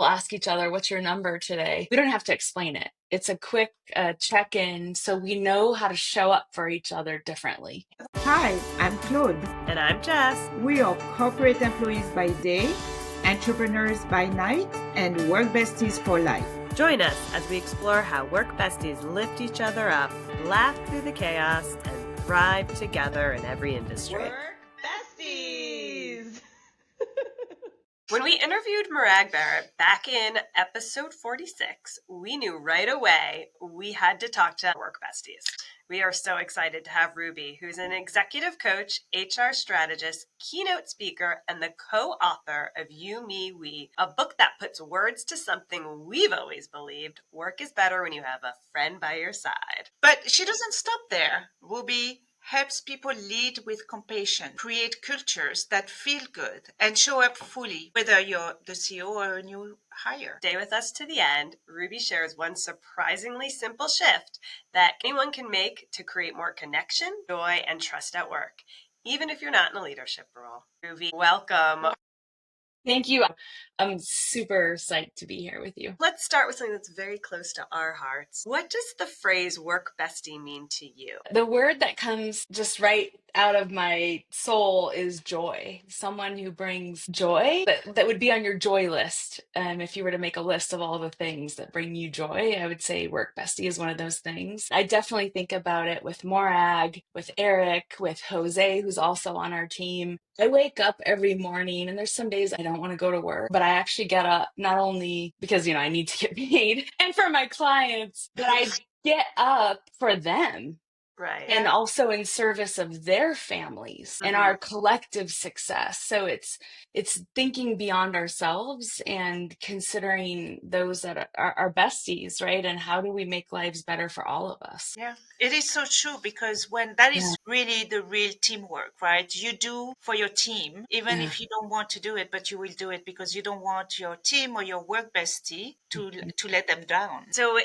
We'll ask each other, what's your number today? We don't have to explain it. It's a quick check-in so we know how to show up for each other differently. Hi, I'm Claude. And I'm Jess. We are corporate employees by day, entrepreneurs by night, and work besties for life. Join us as we explore how work besties lift each other up, laugh through the chaos, and thrive together in every industry. Work Besties! When we interviewed Murag Barrett back in episode 46, we knew right away we had to talk to work besties. We are so excited to have Ruby, who's an executive coach, HR strategist, keynote speaker, and the co-author of You, Me, We, a book that puts words to something we've always believed: work is better when you have a friend by your side. But she doesn't stop there. Ruby helps people lead with compassion, create cultures that feel good, and show up fully, whether you're the CEO or a new hire. Stay with us to the end. Ruby shares one surprisingly simple shift that anyone can make to create more connection, joy, and trust at work, even if you're not in a leadership role. Ruby, welcome. Thank you. I'm super psyched to be here with you. Let's start with something that's very close to our hearts. What does the phrase work bestie mean to you? The word that comes just right out of my soul is joy. Someone who brings joy that would be on your joy list. If you were to make a list of all the things that bring you joy, I would say work bestie is one of those things. I definitely think about it with Morag, with Eric, with Jose, who's also on our team. I wake up every morning and there's some days I don't want to go to work, but I actually get up not only because, I need to get paid and for my clients, but I get up for them. Right. And also in service of their families and our collective success. So it's thinking beyond ourselves and considering those that are our besties, right? And how do we make lives better for all of us? Yeah, it is so true, because when that is really the real teamwork, right? You do for your team, even if you don't want to do it, but you will do it because you don't want your team or your work bestie to let them down. So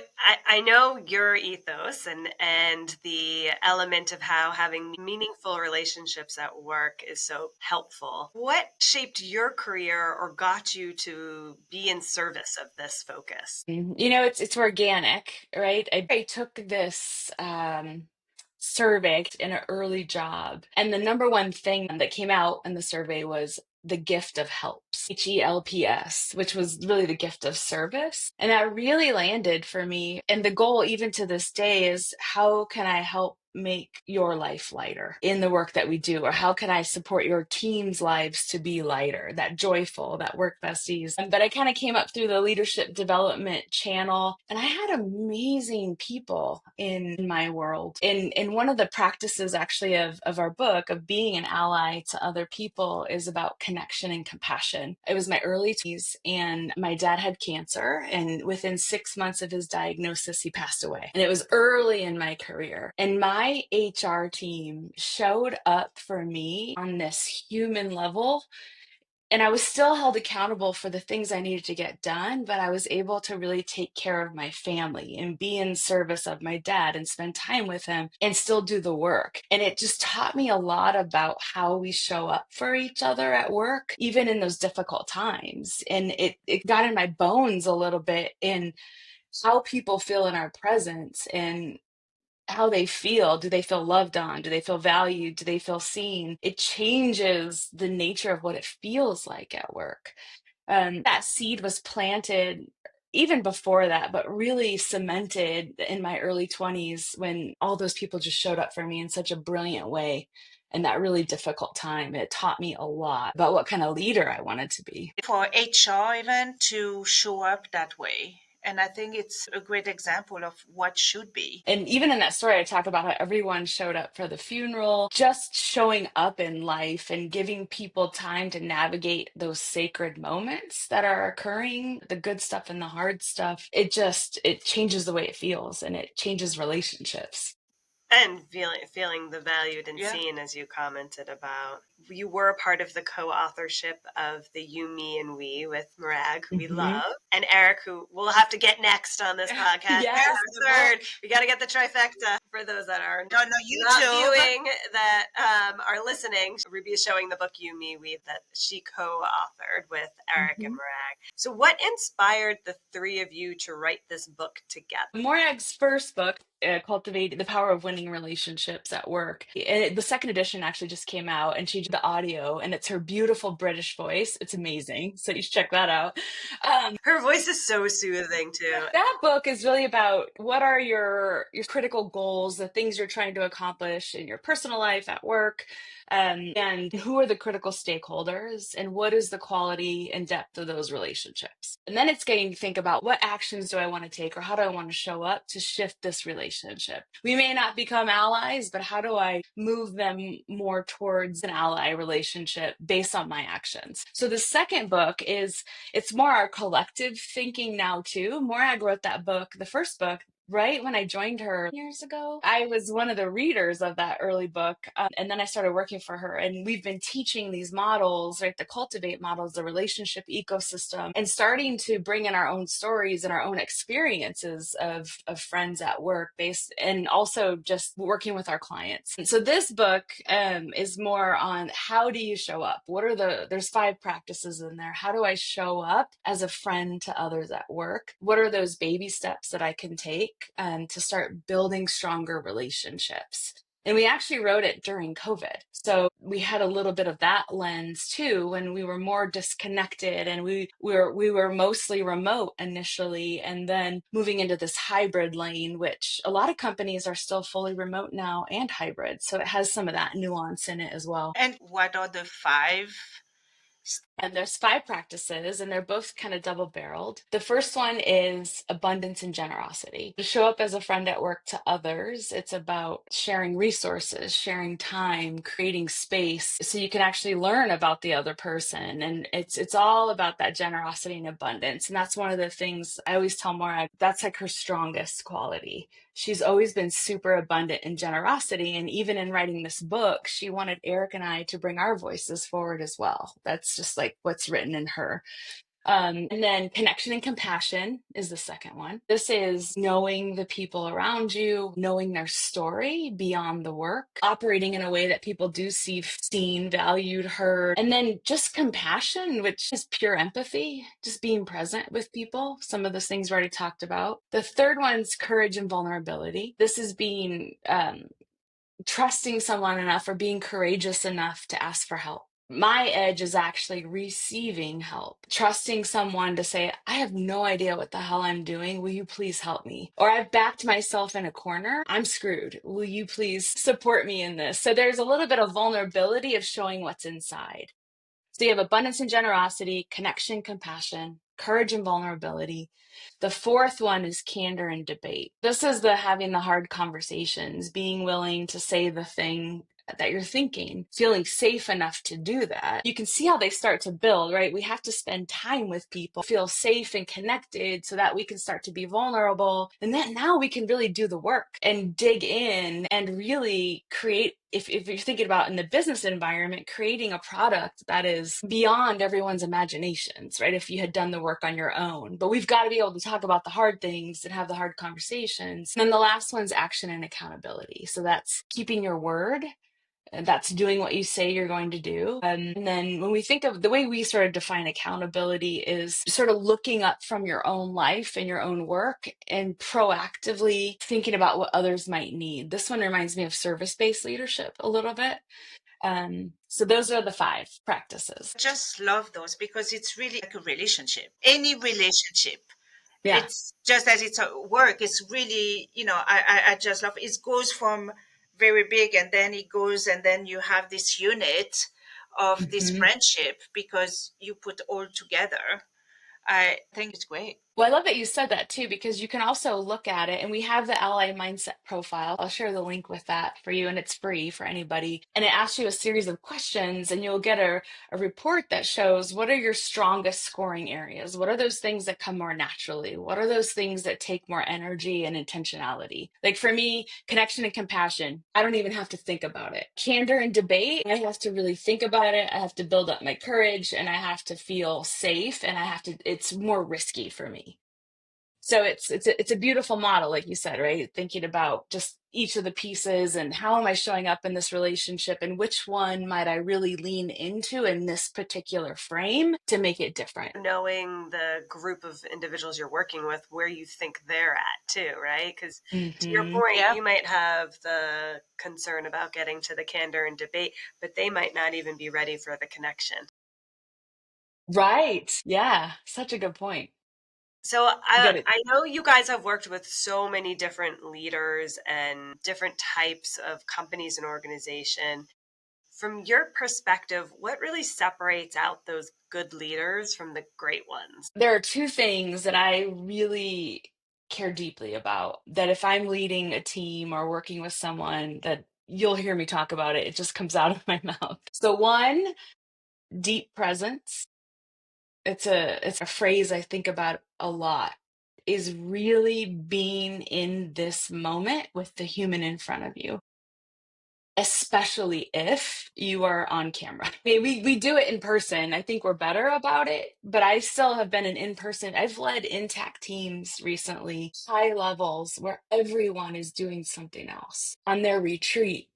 I know your ethos and the element of how having meaningful relationships at work is so helpful. What shaped your career or got you to be in service of this focus? It's organic, right? I took this survey in an early job, and the number one thing that came out in the survey was the gift of helps, HELPS, which was really the gift of service. And that really landed for me. And the goal, even to this day, is how can I help make your life lighter in the work that we do? Or how can I support your team's lives to be lighter, that joyful, that work besties? But I kind of came up through the leadership development channel, and I had amazing people in my world. And one of the practices actually of our book, of being an ally to other people, is about connection and compassion. It was my early 20s, and my dad had cancer, and within 6 months of his diagnosis, he passed away. And it was early in my career. And my HR team showed up for me on this human level. And I was still held accountable for the things I needed to get done, but I was able to really take care of my family and be in service of my dad and spend time with him and still do the work. And it just taught me a lot about how we show up for each other at work, even in those difficult times. And it got in my bones a little bit in how people feel in our presence and how they feel. Do they feel loved on? Do they feel valued? Do they feel seen? It changes the nature of what it feels like at work. That seed was planted even before that, but really cemented in my early 20s when all those people just showed up for me in such a brilliant way. In that really difficult time, it taught me a lot about what kind of leader I wanted to be. For HR even to show up that way. And I think it's a great example of what should be. And even in that story, I talk about how everyone showed up for the funeral, just showing up in life and giving people time to navigate those sacred moments that are occurring, the good stuff and the hard stuff. It changes the way it feels, and it changes relationships. And feeling the valued and seen, as you commented about. You were a part of the co-authorship of the You, Me, and We with Morag, who we love, and Eric, who we'll have to get next on this podcast. Yes, third. We got to get the trifecta for those that are not viewing that are listening. Ruby is showing the book You, Me, We that she co-authored with Eric and Morag. So what inspired the three of you to write this book together? Morag's first book, Cultivate the Power of Winning Relationships at Work. The second edition actually just came out, and she did the audio, and it's her beautiful British voice. It's amazing. So you should check that out. Her voice is so soothing too. That book is really about what are your critical goals, the things you're trying to accomplish in your personal life, at work, and who are the critical stakeholders, and what is the quality and depth of those relationships. And then it's getting to think about what actions do I want to take, or how do I want to show up to shift this relationship. We may not become allies, but how do I move them more towards an ally relationship based on my actions? So the second book it's more our collective thinking now too. Morag wrote that book, the first book, right when I joined her years ago. I was one of the readers of that early book. And then I started working for her. And we've been teaching these models, right? The cultivate models, the relationship ecosystem, and starting to bring in our own stories and our own experiences of friends at work based, and also just working with our clients. And so this book is more on how do you show up? There's 5 practices in there. How do I show up as a friend to others at work? What are those baby steps that I can take to start building stronger relationships? And we actually wrote it during COVID. So we had a little bit of that lens too, when we were more disconnected, and we were mostly remote initially, and then moving into this hybrid lane, which a lot of companies are still fully remote now and hybrid. So it has some of that nuance in it as well. And what are the 5? And there's 5 practices, and they're both kind of double-barreled. The first one is abundance and generosity. To show up as a friend at work to others, it's about sharing resources, sharing time, creating space so you can actually learn about the other person. And it's all about that generosity and abundance. And that's one of the things I always tell Maura, that's like her strongest quality. She's always been super abundant in generosity. And even in writing this book, she wanted Eric and I to bring our voices forward as well. That's just like what's written in her. And then connection and compassion is the second one. This is knowing the people around you, knowing their story beyond the work, operating in a way that people do see seen, valued, heard. And then just compassion, which is pure empathy, just being present with people. Some of those things we already talked about. The third one's courage and vulnerability. This is being trusting someone enough, or being courageous enough to ask for help. My edge is actually receiving help, trusting someone to say, I have no idea what the hell I'm doing. Will you please help me? Or I've backed myself in a corner. I'm screwed. Will you please support me in this? So there's a little bit of vulnerability of showing what's inside. So you have abundance and generosity, connection, compassion, courage and vulnerability. The fourth one is candor and debate. This is the having the hard conversations, being willing to say the thing that you're thinking, feeling safe enough to do that. You can see how they start to build, right? We have to spend time with people, feel safe and connected so that we can start to be vulnerable. And then now we can really do the work and dig in and really create, if you're thinking about in the business environment, creating a product that is beyond everyone's imaginations, right? If you had done the work on your own. But we've got to be able to talk about the hard things and have the hard conversations. And then the last one's action and accountability. So that's keeping your word. That's doing what you say you're going to do. And then when we think of the way we sort of define accountability is sort of looking up from your own life and your own work and proactively thinking about what others might need. This one reminds me of service-based leadership a little bit. So those are the 5 practices. I just love those because it's really like a relationship. Any relationship. Yeah. It's just as it's a work. It's really, I just love it. It goes from very big, and then it goes, and then you have this unit of this friendship because you put all together. I think it's great. Well, I love that you said that too, because you can also look at it, and we have the ally mindset profile. I'll share the link with that for you, and it's free for anybody. And it asks you a series of questions, and you'll get a report that shows what are your strongest scoring areas? What are those things that come more naturally? What are those things that take more energy and intentionality? Like for me, connection and compassion, I don't even have to think about it. Candor and debate, I have to really think about it. I have to build up my courage, and I have to feel safe, and it's more risky for me. So it's a beautiful model, like you said, right? Thinking about just each of the pieces and how am I showing up in this relationship and which one might I really lean into in this particular frame to make it different. Knowing the group of individuals you're working with, where you think they're at too, right? Because to your point, Yeah. you might have the concern about getting to the candor and debate, but they might not even be ready for the connection. Right. Yeah. Such a good point. So Get it. I know you guys have worked with so many different leaders and different types of companies and organization. From your perspective, what really separates out those good leaders from the great ones? There are two things that I really care deeply about that if I'm leading a team or working with someone that you'll hear me talk about it, it just comes out of my mouth. So one, deep presence. It's a phrase I think about a lot, is really being in this moment with the human in front of you, especially if you are on camera. I mean, we do it in person. I think we're better about it, but I still have been an in-person. I've led intact teams recently, high levels where everyone is doing something else on their retreat.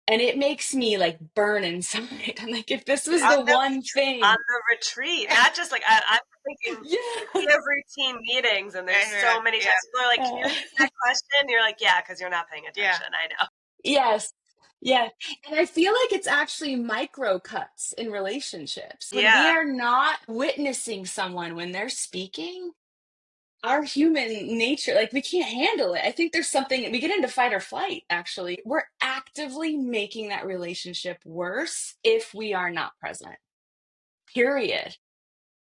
And it makes me like burn inside. I'm like, if this was On the the one On thing. the retreat, not just like I'm thinking Yeah. we have routine meetings and there's so many times people are like, can you repeat that question? You're like, yeah, because you're not paying attention. I know. Yes. Yeah. And I feel like it's actually micro cuts in relationships. When we Yeah. are not witnessing someone when they're speaking, our human nature, like we can't handle it. I think there's something, we get into fight or flight, actually. We're actively making that relationship worse if we are not present, period.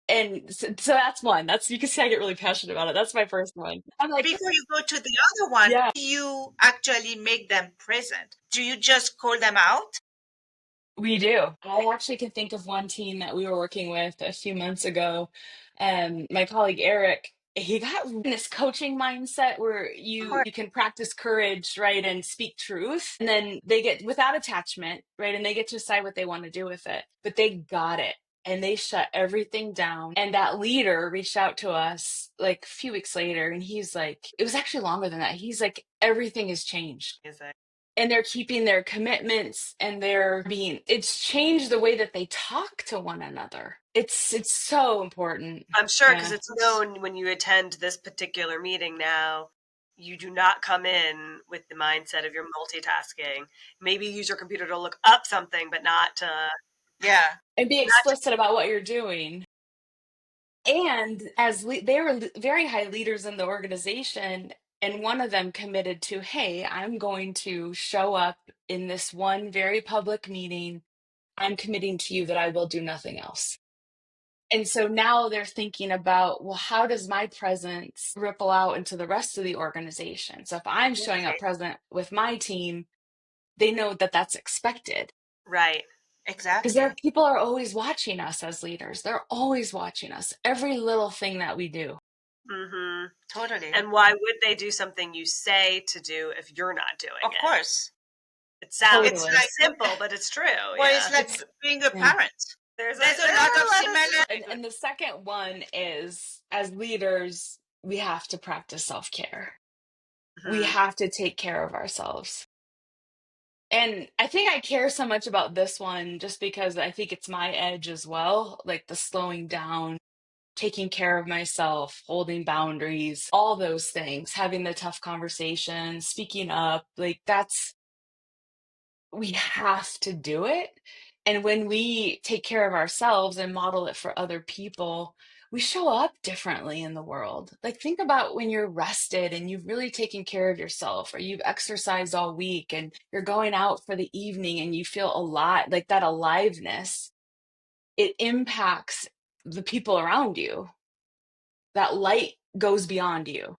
And so that's one. That's, you can see I get really passionate about it. That's my first one. I'm like, Before you go to the other one, yeah. do you actually make them present? Do you just call them out? We do. I actually can think of one team that we were working with a few months ago. And my colleague Eric, he got in this coaching mindset where you can practice courage, right, and speak truth. And then they get without attachment, right, and they get to decide what they want to do with it. But they got it. And they shut everything down. And that leader reached out to us like a few weeks later. And he's like, it was actually longer than that. He's like, everything has changed, and they're keeping their commitments, and it's changed the way that they talk to one another. It's so important. I'm sure, because Yeah. it's known when you attend this particular meeting now, you do not come in with the mindset of you're multitasking. Maybe use your computer to look up something, but not to. Yeah. And be explicit about what you're doing. And they were very high leaders in the organization, and one of them committed to, hey, I'm going to show up in this one very public meeting. I'm committing to you that I will do nothing else. And so now they're thinking about, well, how does my presence ripple out into the rest of the organization? So if I'm showing up present with my team, they know that that's expected. Right. Because Exactly. people are always watching us as leaders. They're always watching us, every little thing that we do. Mm-hmm. Totally. And why would they do something you say to do if you're not doing it? Of course. It sounds Totally. like simple, but it's true. Well, Yeah. it's like being a Yeah. parent. There's a lot of similar. And the second one is, as leaders, we have to practice self-care. We have to take care of ourselves. And I think I care so much about this one just because I think it's my edge as well, like the slowing down, taking care of myself, holding boundaries, all those things, having the tough conversations, speaking up, like we have to do it. And when we take care of ourselves and model it for other people, we show up differently in the world. Like, think about when you're rested and you've really taken care of yourself, or you've exercised all week and you're going out for the evening and you feel alive, like that aliveness, it impacts the people around you. that light goes beyond you.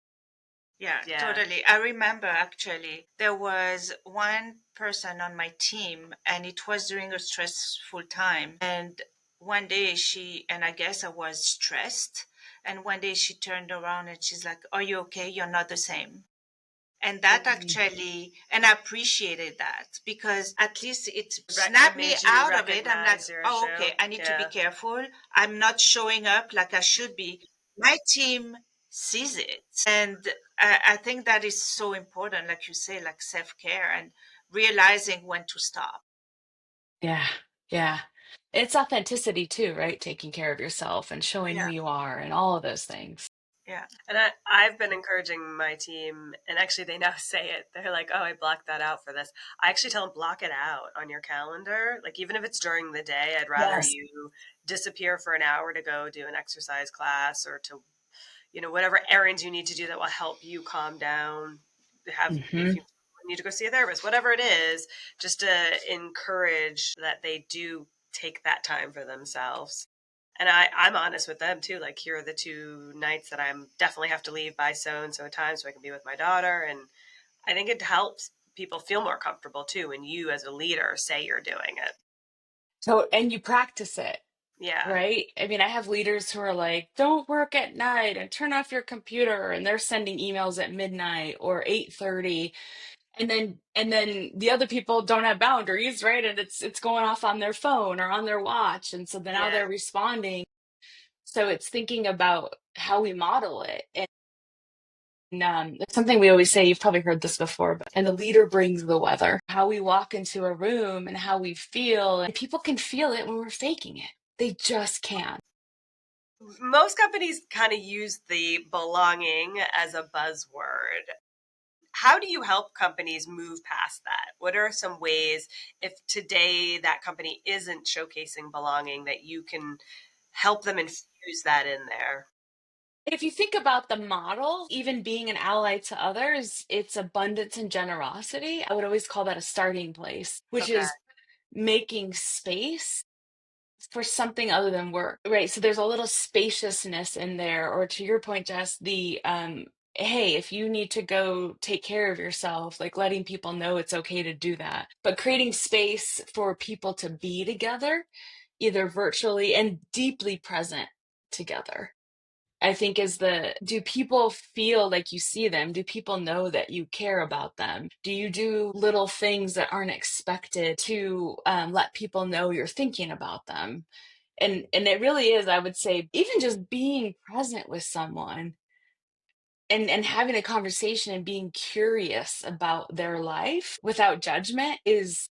Yeah, Yeah. totally. I remember actually there was one person on my team and it was during a stressful time. And one day and I guess I was stressed. And one day she turned around and she's like, "Are you okay? You're not the same." And that actually, and I appreciated that because at least it snapped me out of it. I'm like, oh, okay, I need to be careful. I'm not showing up like I should be. My team sees it. And I think that is so important, like you say, like self care and realizing when to stop. Yeah. Yeah. It's authenticity too, right? Taking care of yourself and showing who Yeah. you are and all of those things. Yeah. And I've been encouraging my team, and actually they now say it. They're like, "Oh, I blocked that out for this." I actually tell them, block it out on your calendar. Like, even if it's during the day, I'd rather Yes. you disappear for an hour to go do an exercise class or to, whatever errands you need to do that will help you calm down. If you need to go see a therapist, whatever it is, just to encourage that they do take that time for themselves. And I'm honest with them too. Like, here are the 2 nights that I'm definitely have to leave by so and so time so I can be with my daughter. And I think it helps people feel more comfortable too when you as a leader say you're doing it. So, and you practice it, Yeah. right? I mean, I have leaders who are like, don't work at night and turn off your computer, and they're sending emails at midnight or 8:30. And then the other people don't have boundaries, right? And it's going off on their phone or on their watch. And so then now Yeah. they're responding. So it's thinking about how we model it. And it's something we always say, you've probably heard this before, but and the leader brings the weather. How we walk into a room and how we feel. And people can feel it when we're faking it. They just can't. Most companies kind of use the belonging as a buzzword. How do you help companies move past that? What are some ways, if today that company isn't showcasing belonging, that you can help them infuse that in there? If you think about the model, even being an ally to others, it's abundance and generosity. I would always call that a starting place, which Okay. is making space for something other than work, right? So there's a little spaciousness in there, or to your point, Jess, the hey, if you need to go take care of yourself, like letting people know it's okay to do that, but creating space for people to be together, either virtually and deeply present together. I think is do people feel like you see them? Do people know that you care about them? Do you do little things that aren't expected to let people know you're thinking about them? And it really is, I would say, even just being present with someone and having a conversation and being curious about their life without judgment is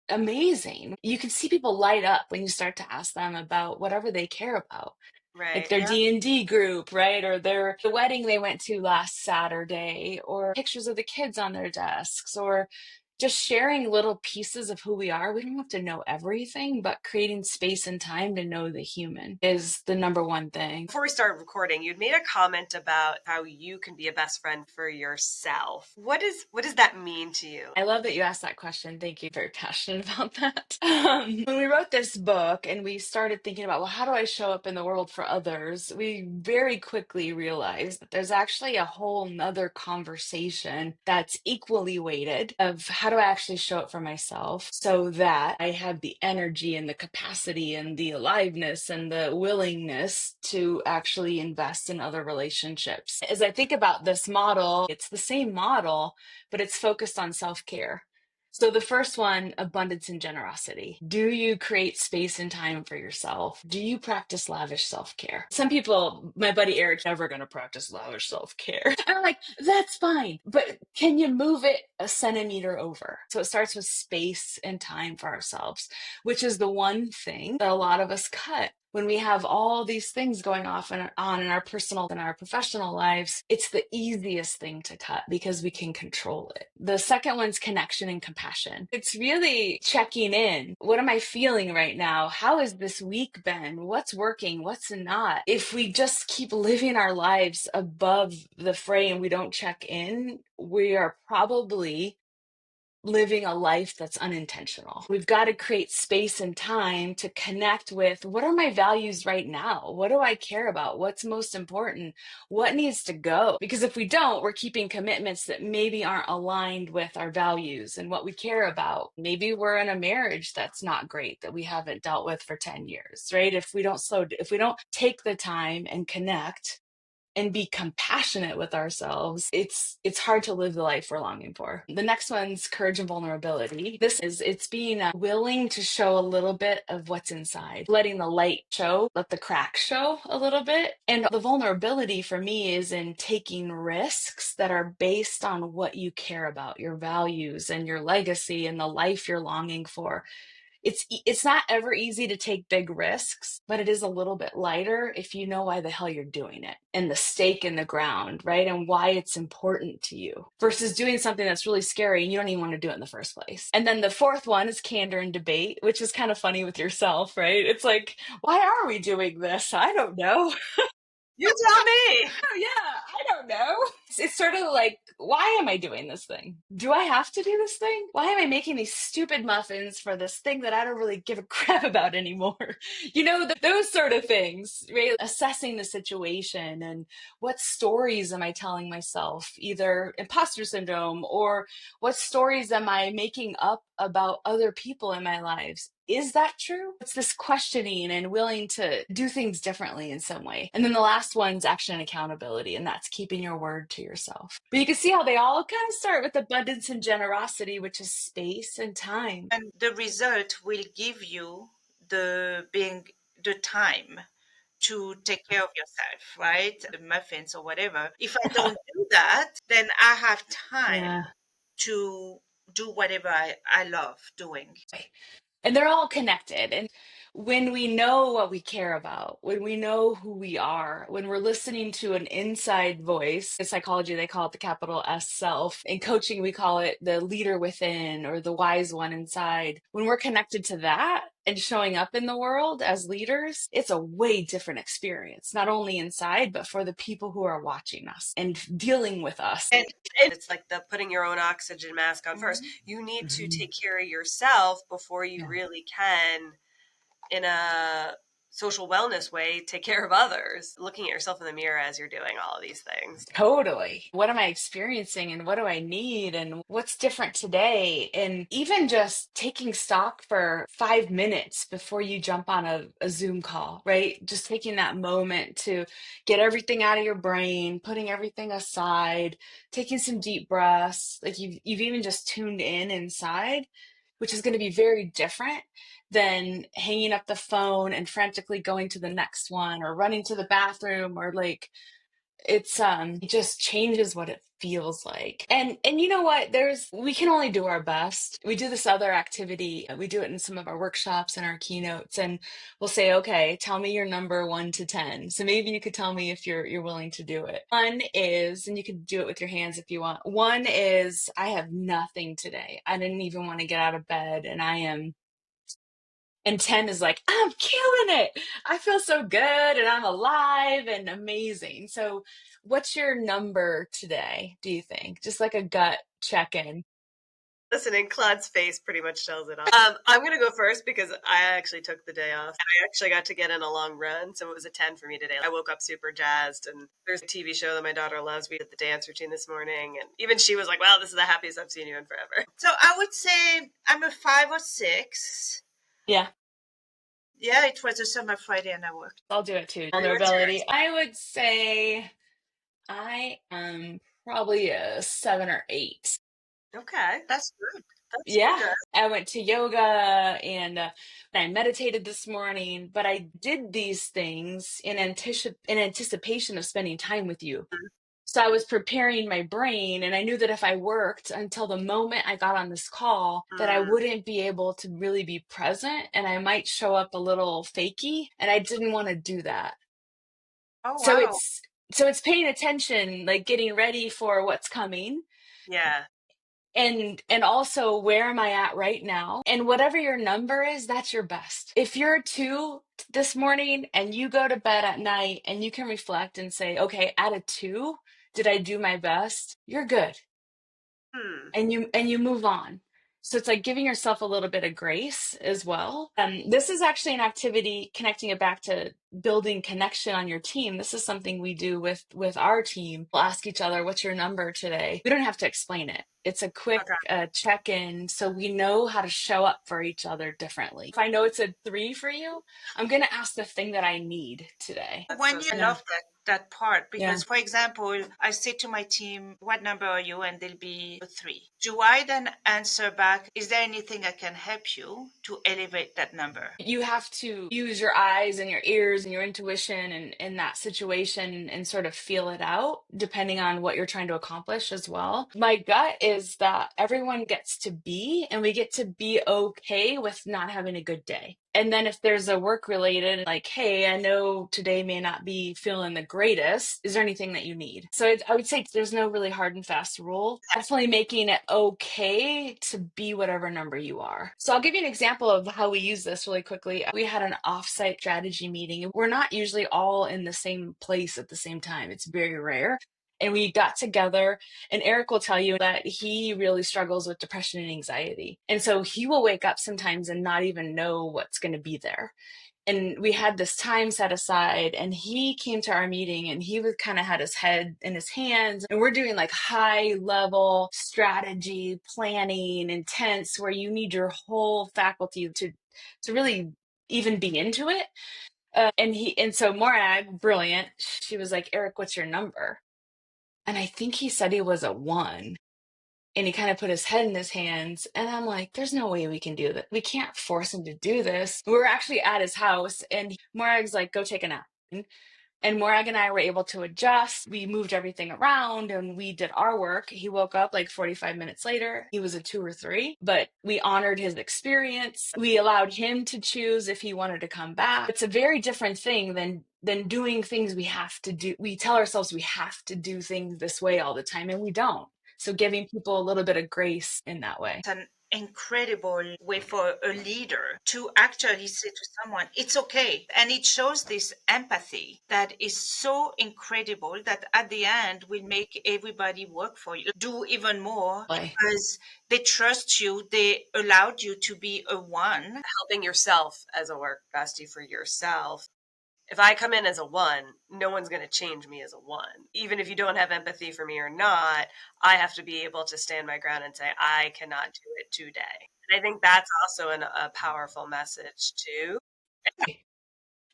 amazing. You can see people light up when you start to ask them about whatever they care about, like Right. their Yeah. D&D group, right? Or the wedding they went to last Saturday, or pictures of the kids on their desks, or just sharing little pieces of who we are. We don't have to know everything, but creating space and time to know the human is the number one thing. Before we started recording, you'd made a comment about how you can be a best friend for yourself. What does that mean to you? I love that you asked that question. Thank you. Very passionate about that. When we wrote this book and we started thinking about, well, how do I show up in the world for others? We very quickly realized that there's actually a whole nother conversation that's equally weighted of how do I actually show up for myself so that I have the energy and the capacity and the aliveness and the willingness to actually invest in other relationships. As I think about this model, it's the same model, but it's focused on self-care. So the first one, abundance and generosity. Do you create space and time for yourself? Do you practice lavish self-care? Some people, my buddy Eric's never going to practice lavish self-care. I'm like, that's fine, but can you move it a centimeter over? So it starts with space and time for ourselves, which is the one thing that a lot of us cut. When we have all these things going off and on in our personal and our professional lives, it's the easiest thing to cut because we can control it. The second one's connection and compassion. It's really checking in. What am I feeling right now? How has this week been? What's working? What's not? If we just keep living our lives above the fray and we don't check in, we are probably living a life that's unintentional. We've got to create space and time to connect with, what are my values right now? What do I care about? What's most important? What needs to go? Because if we don't, we're keeping commitments that maybe aren't aligned with our values and what we care about. Maybe we're in a marriage that's not great, that we haven't dealt with for 10 years, right? If we don't take the time and connect and be compassionate with ourselves, it's hard to live the life we're longing for. The next one's courage and vulnerability. It's being willing to show a little bit of what's inside, letting the light show, let the cracks show a little bit. And the vulnerability for me is in taking risks that are based on what you care about, your values and your legacy and the life you're longing for. It's not ever easy to take big risks, but it is a little bit lighter if you know why the hell you're doing it and the stake in the ground, right? And why it's important to you versus doing something that's really scary and you don't even want to do it in the first place. And then the fourth one is candor and debate, which is kind of funny with yourself, right? It's like, why are we doing this? I don't know. You tell me. Oh, yeah, I don't know. It's sort of like, why am I doing this thing? Do I have to do this thing? Why am I making these stupid muffins for this thing that I don't really give a crap about anymore? Those sort of things, right? Assessing the situation and what stories am I telling myself, either imposter syndrome or what stories am I making up about other people in my lives? Is that true? It's this questioning and willing to do things differently in some way. And then the last one's action and accountability, and that's keeping your word to yourself. But you can see how they all kind of start with abundance and generosity, which is space and time. And the result will give you the time to take care of yourself, right? The muffins or whatever. If I don't do that, then I have time to do whatever I love doing. And they're all connected. And when we know what we care about, when we know who we are, when we're listening to an inside voice, in psychology, they call it the capital S self. In coaching, we call it the leader within or the wise one inside. When we're connected to that and showing up in the world as leaders, it's a way different experience, not only inside, but for the people who are watching us and dealing with us. And it's like the putting your own oxygen mask on first. You need to take care of yourself before you really can, in a social wellness way, take care of others. Looking at yourself in the mirror as you're doing all of these things. Totally. What am I experiencing and what do I need and what's different today? And even just taking stock for 5 minutes before you jump on a Zoom call, right? Just taking that moment to get everything out of your brain, putting everything aside, taking some deep breaths. Like you've even just tuned in inside, which is going to be very different than hanging up the phone and frantically going to the next one or running to the bathroom or like it just changes what it feels like. And you know what? We can only do our best. We do this other activity. We do it in some of our workshops and our keynotes, and we'll say, okay, tell me your number 1 to 10. So maybe you could tell me if you're willing to do it. 1 is, and you could do it with your hands if you want. 1 is, I have nothing today. I didn't even want to get out of bed, and I am. And 10 is like, I'm killing it. I feel so good and I'm alive and amazing. So what's your number today, do you think? Just like a gut check-in. Listen, and Claude's face pretty much tells it all. I'm going to go first because I actually took the day off. I actually got to get in a long run, so it was a 10 for me today. I woke up super jazzed, and there's a TV show that my daughter loves. We did the dance routine this morning, and even she was like, wow, this is the happiest I've seen you in forever. So I would say I'm a 5 or 6. Yeah. Yeah, it was a summer Friday and I worked. I'll do it too. Vulnerability. I would say I am probably a 7 or 8. Okay. That's good. That's Yeah. good. I went to yoga and I meditated this morning, but I did these things in anticipation of spending time with you. So I was preparing my brain, and I knew that if I worked until the moment I got on this call, that I wouldn't be able to really be present, and I might show up a little fakey, and I didn't want to do that. Oh, So wow. it's paying attention, like getting ready for what's coming. Yeah. And also, where am I at right now? And whatever your number is, that's your best. If you're a 2 this morning and you go to bed at night and you can reflect and say, okay, at a 2, did I do my best? You're good. And you move on. So it's like giving yourself a little bit of grace as well. This is actually an activity, connecting it back to building connection on your team. This is something we do with our team. We'll ask each other, what's your number today? We don't have to explain it. It's a quick check-in, so we know how to show up for each other differently. If I know it's a 3 for you, I'm going to ask the thing that I need today. When you love that part, because for example, I say to my team, what number are you? And they'll be a 3. Do I then answer back, is there anything I can help you to elevate that number? You have to use your eyes and your ears and your intuition and in that situation and sort of feel it out depending on what you're trying to accomplish as well. My gut is that everyone gets to be, and we get to be okay with not having a good day. And then if there's a work related, like, hey, I know today may not be feeling the greatest. Is there anything that you need? So I would say there's no really hard and fast rule. Definitely making it okay to be whatever number you are. So I'll give you an example of how we use this really quickly. We had an offsite strategy meeting. We're not usually all in the same place at the same time. It's very rare. And we got together, and Eric will tell you that he really struggles with depression and anxiety. And so he will wake up sometimes and not even know what's going to be there. And we had this time set aside, and he came to our meeting and he was kind of had his head in his hands, and we're doing like high level strategy planning, intense, where you need your whole faculty to really even be into it. And so Morag, brilliant, she was like, Eric, what's your number? And I think he said he was a 1. And he kind of put his head in his hands. And I'm like, there's no way we can do that. We can't force him to do this. We were actually at his house, and Morag's like, go take a nap. And Morag and I were able to adjust. We moved everything around and we did our work. He woke up like 45 minutes later. He was a 2 or 3, but we honored his experience. We allowed him to choose if he wanted to come back. It's a very different thing than doing things we have to do. We tell ourselves we have to do things this way all the time, and we don't. So giving people a little bit of grace in that way. It's an incredible way for a leader to actually say to someone, it's okay. And it shows this empathy that is so incredible that at the end will make everybody work for you, do even more, because they trust you. They allowed you to be a 1. Helping yourself as a work bestie for yourself. If I come in as a 1, no one's going to change me as a 1. Even if you don't have empathy for me or not, I have to be able to stand my ground and say, I cannot do it today. And I think that's also a powerful message too.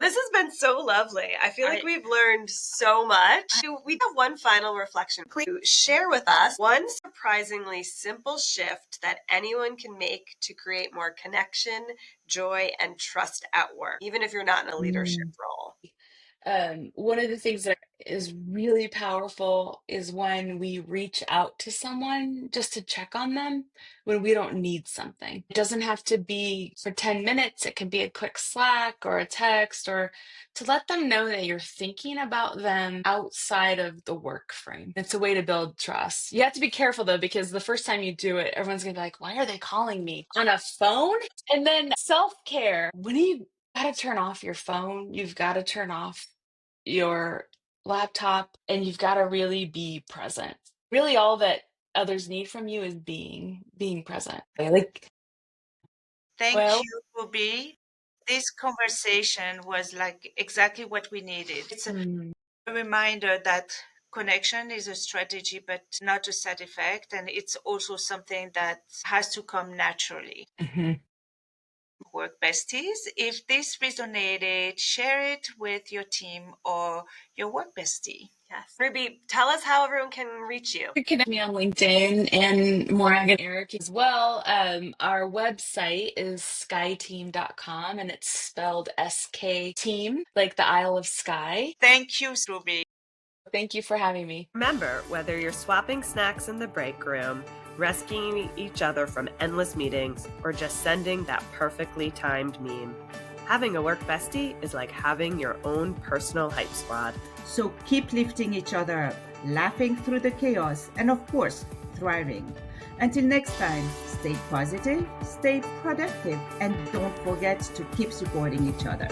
This has been so lovely. I feel like we've learned so much. We have one final reflection. Please share with us one surprisingly simple shift that anyone can make to create more connection, joy, and trust at work, even if you're not in a leadership role. One of the things that is really powerful is when we reach out to someone just to check on them when we don't need something. It doesn't have to be for 10 minutes. It can be a quick Slack or a text, or to let them know that you're thinking about them outside of the work frame. It's a way to build trust. You have to be careful though, because the first time you do it, everyone's gonna be like, why are they calling me on a phone? And then self-care, when you got to turn off your phone, you've got to turn off your laptop, and you've got to really be present. Really all that others need from you is being present. Thank you, Ruby. This conversation was like exactly what we needed. It's a reminder that connection is a strategy, but not a side effect. And it's also something that has to come naturally. Work besties, if this resonated, share it with your team or your work bestie. Yes. Ruby, tell us how everyone can reach you. You can connect me on LinkedIn, and Morag and Eric as well. Our website is skyteam.com, and it's spelled SK team, like the Isle of Skye. Thank you, Ruby. Thank you for having me. Remember, whether you're swapping snacks in the break room, rescuing each other from endless meetings, or just sending that perfectly timed meme, having a work bestie is like having your own personal hype squad. So keep lifting each other up, laughing through the chaos, and of course, thriving. Until next time, stay positive, stay productive, and don't forget to keep supporting each other.